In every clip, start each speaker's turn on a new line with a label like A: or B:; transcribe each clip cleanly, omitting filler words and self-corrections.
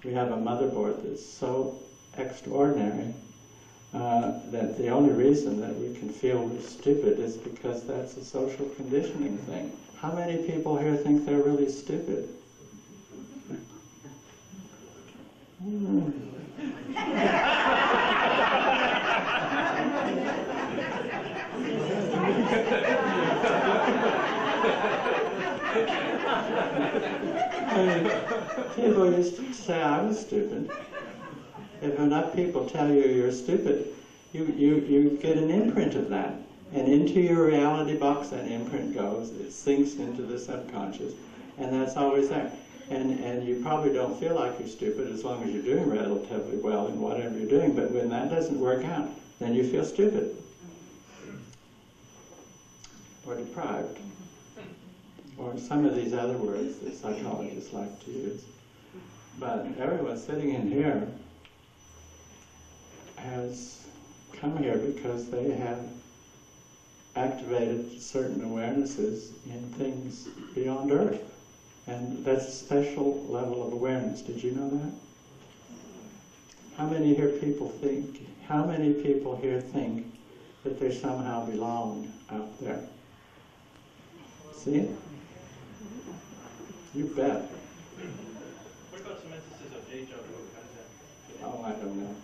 A: we have a motherboard that's so extraordinary that the only reason that we can feel we're stupid is because that's a social conditioning thing. How many people here think they're really stupid? People used to say I was stupid. If enough people tell you you're stupid, you get an imprint of that. And into your reality box that imprint goes. It sinks into the subconscious. And that's always there. And you probably don't feel like you're stupid as long as you're doing relatively well in whatever you're doing. But when that doesn't work out, then you feel stupid. Or deprived. Or some of these other words that psychologists like to use. But everyone sitting in here has come here because they have activated certain awarenesses in things beyond Earth. And that's a special level of awareness. Did you know that? How many here people think that they somehow belong out there? See? You bet.
B: What about some instances of deja vu?
A: Oh, I don't know.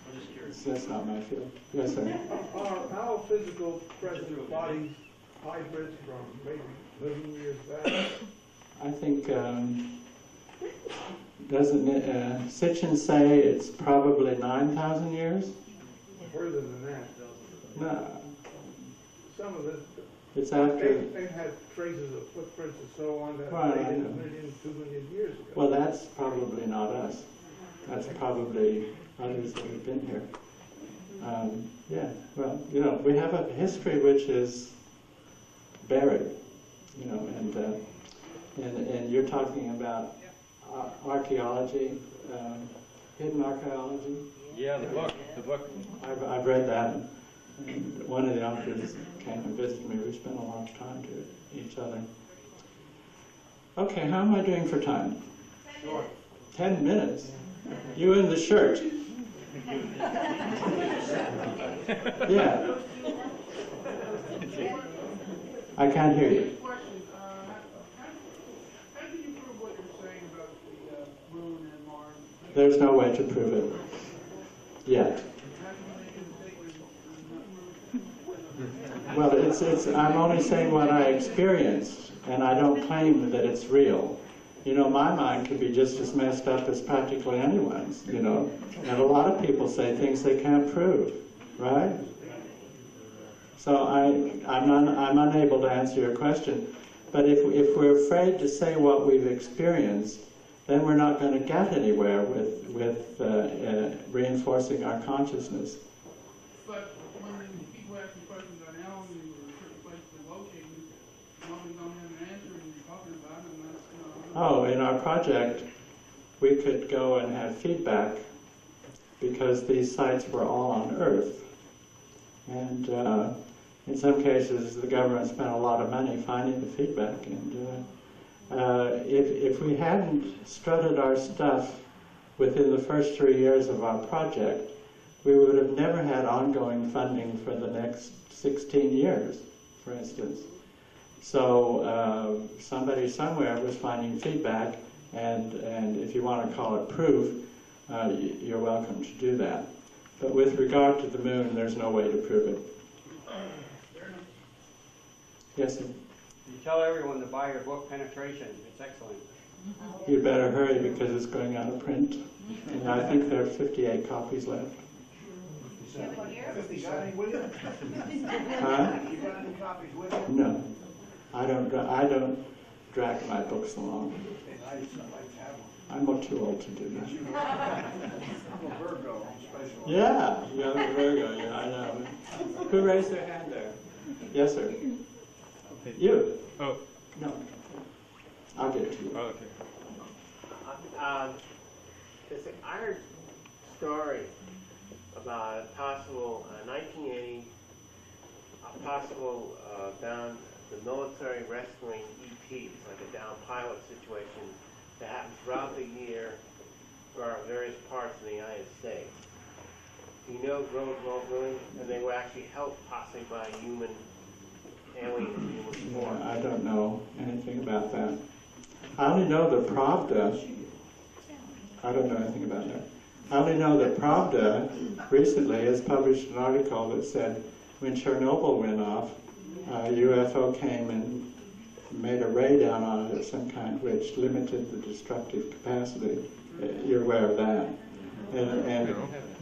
B: I'm just curious.
A: That's not my field. Yes, sir.
C: Are our physical present bodies hybrids from maybe million years back?
A: I think, doesn't Sitchin say it's probably 9,000 years?
C: Further than that.
A: No.
C: Some of it,
A: It's after.
C: they had traces of footprints and so on that
A: Right,
C: dated
A: I
C: a
A: know.
C: million, 2 million years ago.
A: Well, that's probably not us. That's probably others that have been here. Yeah, well, you know, we have a history which is buried, you know, and you're talking about archaeology, hidden archaeology.
B: Yeah, the book.
A: I've read that. And one of the authors came and visited me. We spent a lot of time to each other. Okay, how am I doing for time?
B: Sure.
A: 10 minutes? You in the shirt? Yeah. I can't hear you.
D: How do you prove what you're saying about the moon and Mars?
A: There's no way to prove it yet. Well, I'm only saying what I experienced, and I don't claim that it's real. You know, my mind could be just as messed up as practically anyone's, you know. And a lot of people say things they can't prove, right? So I'm unable to answer your question. But if we're afraid to say what we've experienced, then we're not going to get anywhere with reinforcing our consciousness.
D: But when people ask you questions on Alan or a certain place they're located, you normally don't have an answer and you're talking about it, and that's,
A: Oh, in our project, we could go and have feedback because these sites were all on Earth. And in some cases, the government spent a lot of money finding the feedback. And if we hadn't strutted our stuff within the first 3 years of our project, we would have never had ongoing funding for the next 16 years, for instance. So somebody somewhere was finding feedback, and if you want to call it proof, you're welcome to do that. But with regard to the moon, there's no way to prove it. Yes, sir?
E: You tell everyone to buy your book, Penetration. It's excellent.
A: You better hurry because it's going out of print. And I think there are 58 copies left.
C: 57, will you?
A: Huh?
C: You got any copies with you?
A: No. I don't drag my books along. I'm too old to do that.
C: I'm a Virgo, special.
A: Yeah, you're a Virgo, yeah, I know. Who raised their hand there? Yes, sir. You?
B: Oh.
A: No. I'll get it to you.
B: Oh, okay.
F: I heard a story about a possible 1980, a possible down the military rescuing ETs, like a down pilot situation that happened throughout the year, for various parts of the United States. Do you know roads won't ruin, and they will actually help possibly by human aliens, human form?
A: Yeah, I don't know anything about that. I only know the Pravda. I don't know anything about that. I only know that Pravda recently has published an article that said when Chernobyl went off, a UFO came and made a ray down on it of some kind which limited the destructive capacity. You're aware of that. And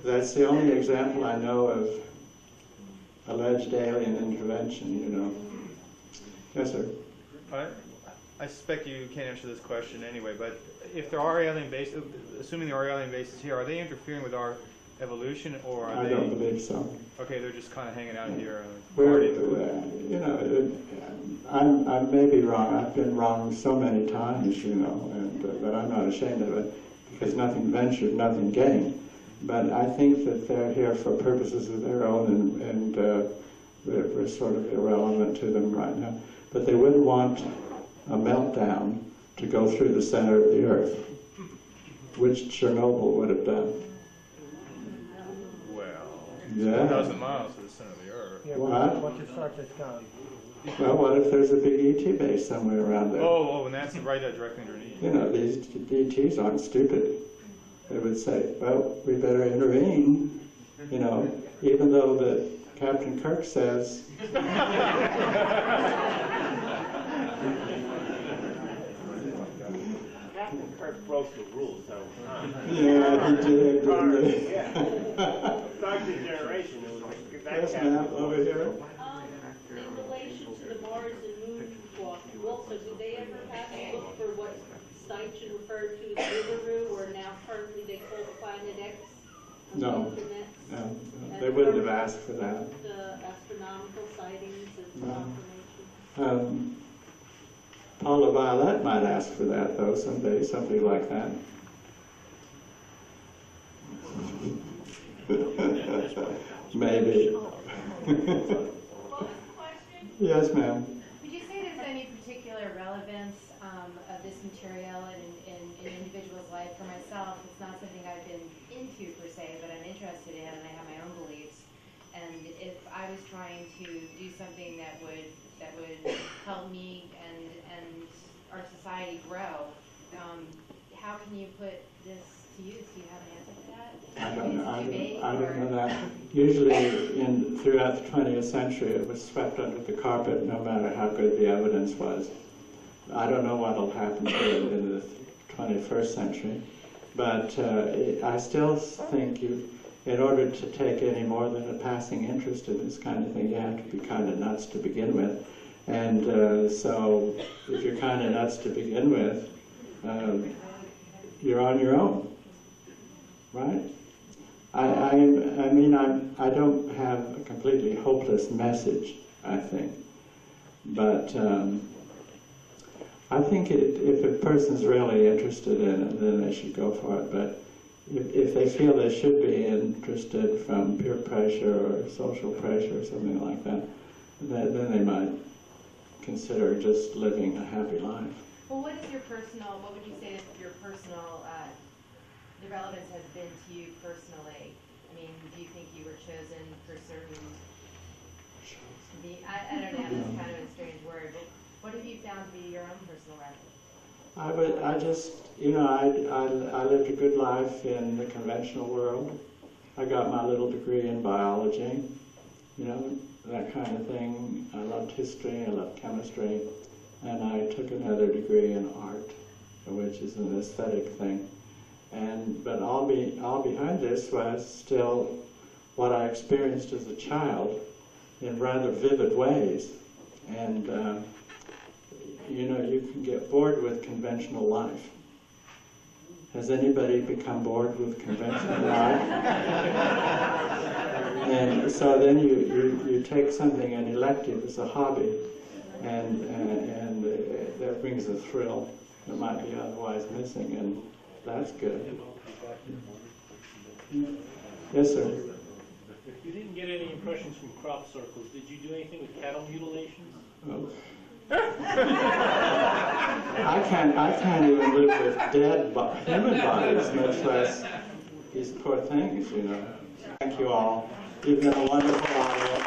A: that's the only example I know of alleged alien intervention, you know. Yes, sir.
G: I suspect you can't answer this question anyway, but if there are alien bases, assuming there are alien bases here, are they interfering with our evolution, or are
A: I don't believe so.
G: Okay, they're just kind of hanging out here.
A: We're, you know, I may be wrong. I've been wrong so many times, you know, but I'm not ashamed of it, because nothing ventured, nothing gained. But I think that they're here for purposes of their own, and we're sort of irrelevant to them right now. But they wouldn't want a meltdown to go through the center of the Earth, which Chernobyl would have done. Yeah.
G: 1,000 miles to the center of the Earth.
C: Yeah,
A: What?
C: once you start this down.
A: Well, what if there's a big ET base somewhere around there?
G: Oh, and that's right directly underneath.
A: You know, these ETs aren't stupid. They would say, well, we better intervene, you know, even though the Captain Kirk says,
F: Captain Kirk broke the rules several times.
A: yeah, he did, didn't he?
F: Yeah. Start the generation, it was that
A: Yes,
F: Captain
A: ma'am, over here.
H: In relation to the Mars and Moon walk, also, did they ever have to look for what Steichen referred to as Riveroo, or now currently they call Planet X? On
A: No.
H: the internet?
A: No, they wouldn't have asked for that.
H: The astronomical sightings and
A: No.
H: confirmation?
A: Paula Violette might ask for that, though, someday, something like that. Maybe. Yes, ma'am.
I: Would you say there's any particular relevance of this material in an individual's life? For myself, it's not something I've been into per se, but I'm interested in, and I have my own beliefs. And if I was trying to do something that would help me and our society grow, how can you put this to use? Do you have an answer for that?
A: I don't know that. Usually, throughout the 20th century, it was swept under the carpet, no matter how good the evidence was. I don't know what will happen to it in the 21st century, but I still think in order to take any more than a passing interest in this kind of thing, you have to be kind of nuts to begin with. And so, if you're kind of nuts to begin with, you're on your own, right? I mean, I don't have a completely hopeless message, I think. But I think if a person's really interested in it, then they should go for it. But if they feel they should be interested from peer pressure or social pressure or something like that, then they might consider just living a happy life.
I: Well, what would you say that your personal, the relevance has been to you personally? I mean, do you think you were chosen for certain, I don't know, that's kind of a strange word, but what have you found to be your own personal relevance?
A: I just, you know, I lived a good life in the conventional world. I got my little degree in biology, you know, that kind of thing. I loved history, I loved chemistry, and I took another degree in art, which is an aesthetic thing. But all behind this was still what I experienced as a child in rather vivid ways. And you know, you can get bored with conventional life. Has anybody become bored with conventional life? And so then you take something, an elective as a hobby, and that brings a thrill that might be otherwise missing, and that's good. Yes, sir.
B: You didn't get any impressions from crop circles. Did you do anything with cattle mutilations?
A: Oh, I can't even live with dead human bodies, much less these poor things, you know. Thank you all. You've been a wonderful audience.